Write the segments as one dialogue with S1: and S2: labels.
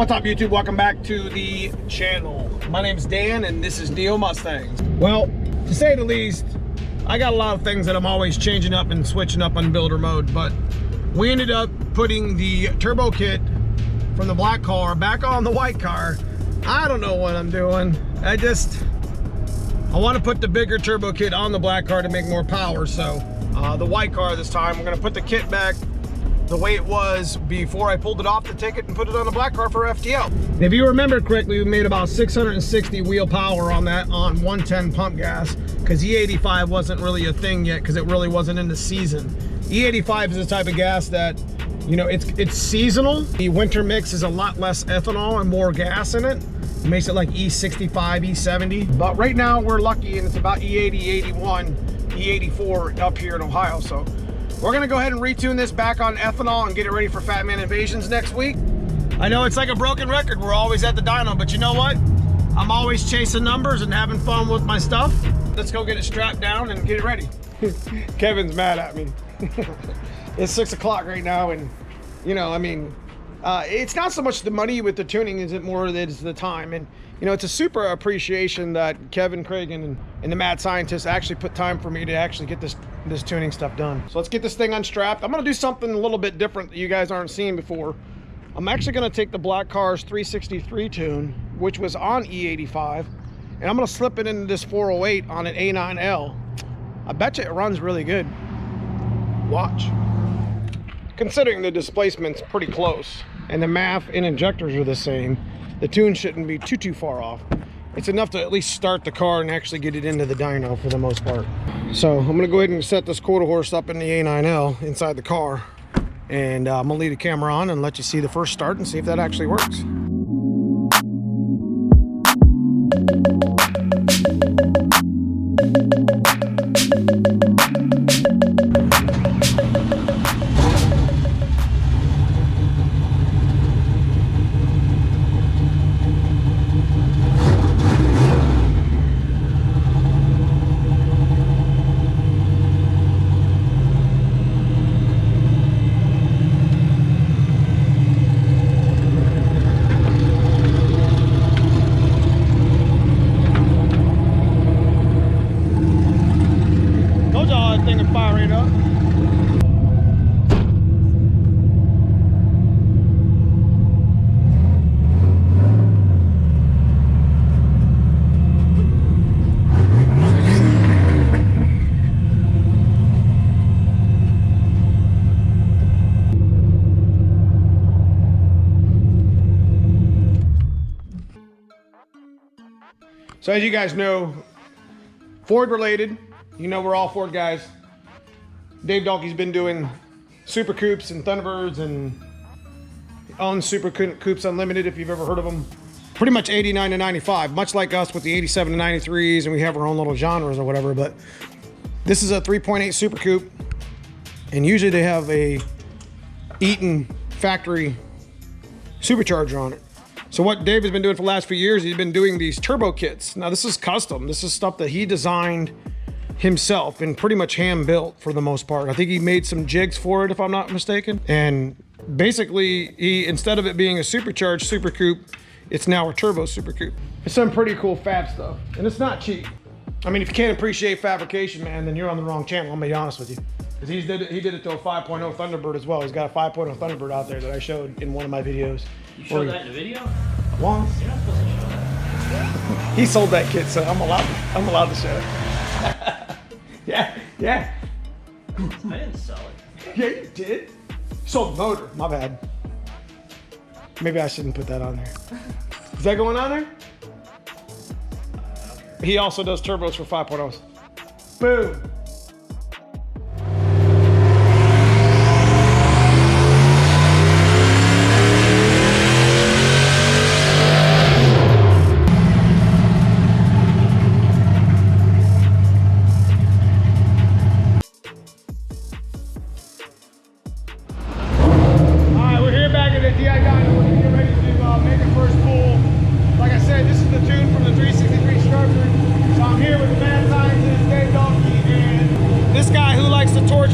S1: What's up, YouTube? Welcome back to the channel. My name's Dan and this is Neomustangs. Well, to say the least, I got a lot of things that I'm always changing up and switching up on builder mode, but we ended up putting the turbo kit from the black car back on the white car. I don't know what I'm doing. I want to put the bigger turbo kit on the black car to make more power. So the white car this time, we're going to put the kit back the way it was before I pulled it off the ticket and put it on the black car for FTL. If you remember correctly, we made about 660 wheel power on that on 110 pump gas, because E85 wasn't really a thing yet, because it really wasn't in the season. E85 is the type of gas that, you know, it's seasonal. The winter mix is a lot less ethanol and more gas in it. It makes it like E65, E70. But right now we're lucky and it's about E80, E81, E84 up here in Ohio. So we're gonna go ahead and retune this back on ethanol and get it ready for Fat Man Invasions next week. I know it's like a broken record. We're always at the dyno, but you know what? I'm always chasing numbers and having fun with my stuff. Let's go get it strapped down and get it ready. Kevin's mad at me. It's 6 o'clock right now, and you know, I mean, it's not so much the money with the tuning, is it more that it's the time. And you know, it's a super appreciation that Kevin Cragen and the mad scientists actually put time for me to actually get this tuning stuff done. So let's get this thing unstrapped. I'm gonna do something a little bit different that you guys aren't seeing before. I'm actually gonna take the black car's 363 tune, which was on E85, and I'm gonna slip it into this 408 on an A9L. I bet you it runs really good. Watch. Considering the displacement's pretty close and the MAF and injectors are the same, the tune shouldn't be too far off. It's enough to at least start the car and actually get it into the dyno for the most part. So I'm gonna go ahead and set this quarter horse up in the A9L inside the car, and I'm gonna leave the camera on and let you see the first start and see if that actually works. So as you guys know, Ford related, you know we're all Ford guys. Dave Donkey's been doing Super Coupes and Thunderbirds and owns Super Coupes Unlimited, if you've ever heard of them. Pretty much 89 to 95, much like us with the 87 to 93s, and we have our own little genres or whatever, but this is a 3.8 Super Coupe, and usually they have a Eaton factory supercharger on it. So what Dave has been doing for the last few years, he's been doing these turbo kits. Now this is custom. This is stuff that he designed himself and pretty much hand built for the most part. I think he made some jigs for it, if I'm not mistaken. And basically, he, instead of it being a supercharged Super Coupe, it's now a turbo Super Coupe. It's some pretty cool fab stuff, and it's not cheap. I mean, if you can't appreciate fabrication, man, then you're on the wrong channel, I'm gonna be honest with you. Because he did it to a 5.0 Thunderbird as well. He's got a 5.0 Thunderbird out there that I showed in one of my videos.
S2: You showed that in the video?
S1: Once.
S2: You're not supposed to show that.
S1: He sold that kit, so I'm allowed to show it. Yeah.
S2: I didn't sell it.
S1: Yeah, you did. You sold the motor. My bad. Maybe I shouldn't put that on there. Is that going on there? He also does turbos for 5.0s. Boom.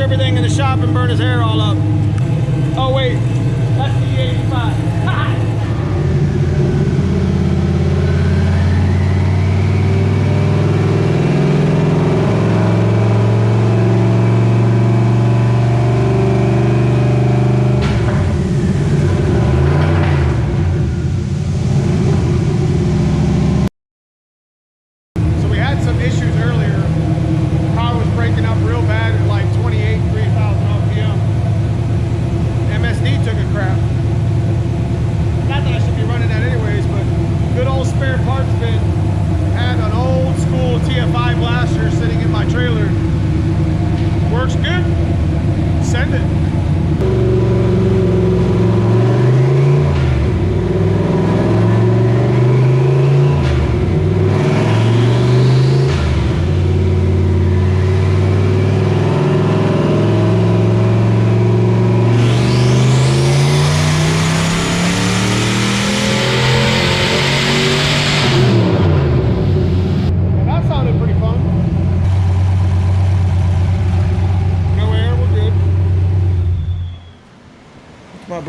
S1: Everything in the shop and burn his hair all up. Oh wait, that's the E85.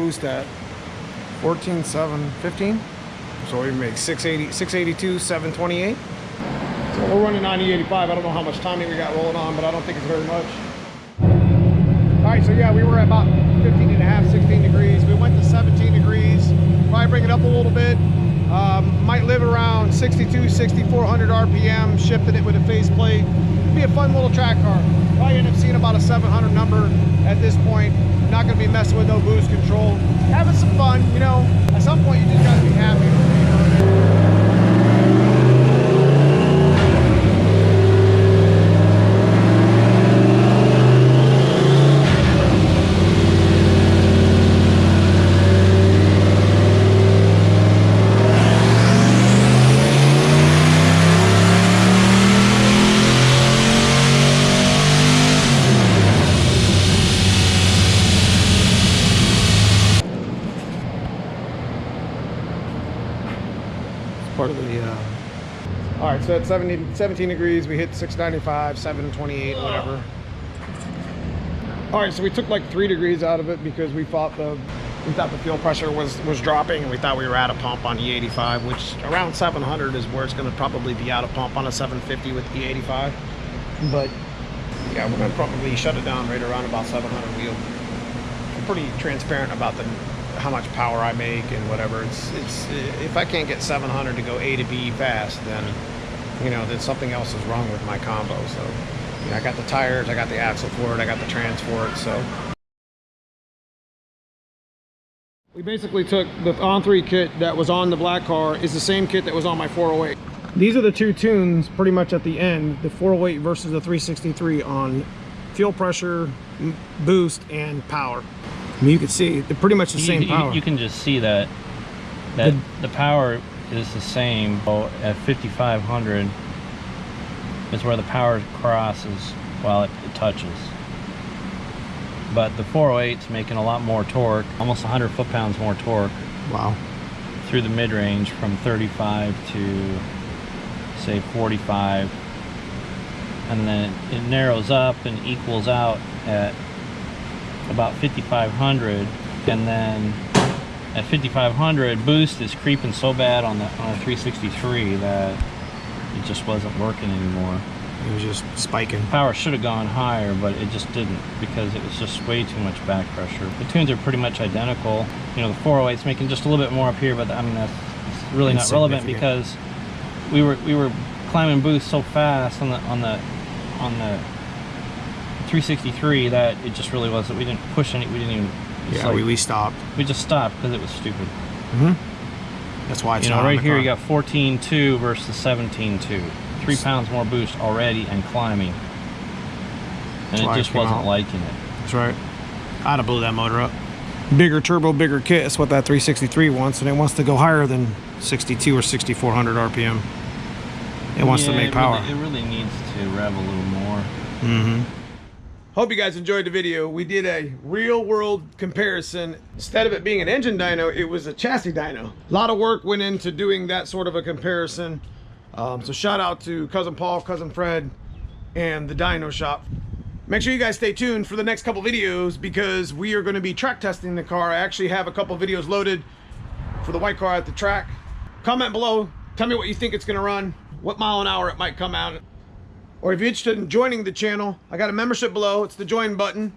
S1: boost at? 14,715. So we make 680, 682, 728. So we're running on E85. I don't know how much timing we got rolling on, but I don't think it's very much. All right, so yeah, we were at about 15 and a half, 16 degrees. We went to 17 degrees. Probably bring it up a little bit. Might live around 62, 6,400 RPM, shifting it with a faceplate. Be a fun little track car. Probably end up seeing about a 700 number at this point. Not gonna be messing with no boost control. Having some fun, you know. At some point, you just gotta be happy. Part of the all right, so at 17 degrees we hit 695, 728, whatever. All right, so we took like 3 degrees out of it because we thought the fuel pressure was dropping, and we thought we were out of pump on E85, which around 700 is where it's going to probably be out of pump on a 750 with E85. But yeah, we're going to probably shut it down right around about 700 wheel. I'm pretty transparent about how much power I make and whatever. It's if I can't get 700 to go A to B fast, then you know then something else is wrong with my combo. So you know, I got the tires, I got the axle for it, I got the trans for it. So we basically took the on-3 kit that was on the black car is the same kit that was on my 408. These are the two tunes pretty much at the end, the 408 versus the 363 on fuel pressure, boost, and power. I mean, you can see they're pretty much the same power.
S2: You can just see that the power is the same. At 5,500 is where the power crosses while it touches. But the 408's making a lot more torque, almost 100 foot-pounds more torque.
S1: Wow.
S2: Through the mid-range from 35 to say 45, and then it narrows up and equals out at about 5,500, and then at 5,500 boost is creeping so bad on a 363 that it just wasn't working anymore.
S1: It was just spiking.
S2: Power should have gone higher, but it just didn't because it was just way too much back pressure. The tunes are pretty much identical. You know, the 408's making just a little bit more up here, but I mean that's really not relevant because we were climbing boost so fast on the 363 that it just really wasn't. We didn't push any. We didn't even.
S1: Yeah, like, we stopped.
S2: We just stopped because it was stupid.
S1: That's why it's
S2: not
S1: on
S2: right
S1: the
S2: here.
S1: car.
S2: You got 14.2 versus 17.2. 3 pounds more boost already and climbing, and it just wasn't liking it.
S1: That's right. I'd have blew that motor up. Bigger turbo, bigger kit. That's what that 363 wants, and it wants to go higher than 62 or 6,400 RPM. It wants to make power.
S2: It really needs to rev a little more.
S1: Hope you guys enjoyed the video. We did a real world comparison. Instead of it being an engine dyno, it was a chassis dyno. A lot of work went into doing that sort of a comparison. So shout out to Cousin Paul, Cousin Fred, and the dyno shop. Make sure you guys stay tuned for the next couple videos because we are going to be track testing the car. I actually have a couple videos loaded for the white car at the track. Comment below. Tell me what you think it's going to run, what mile an hour it might come out. Or if you're interested in joining the channel, I got a membership below. It's the join button.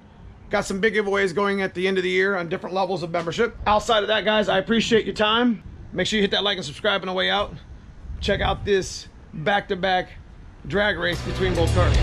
S1: Got some big giveaways going at the end of the year on different levels of membership. Outside of that, guys, I appreciate your time. Make sure you hit that like and subscribe on the way out. Check out this back-to-back drag race between both cars.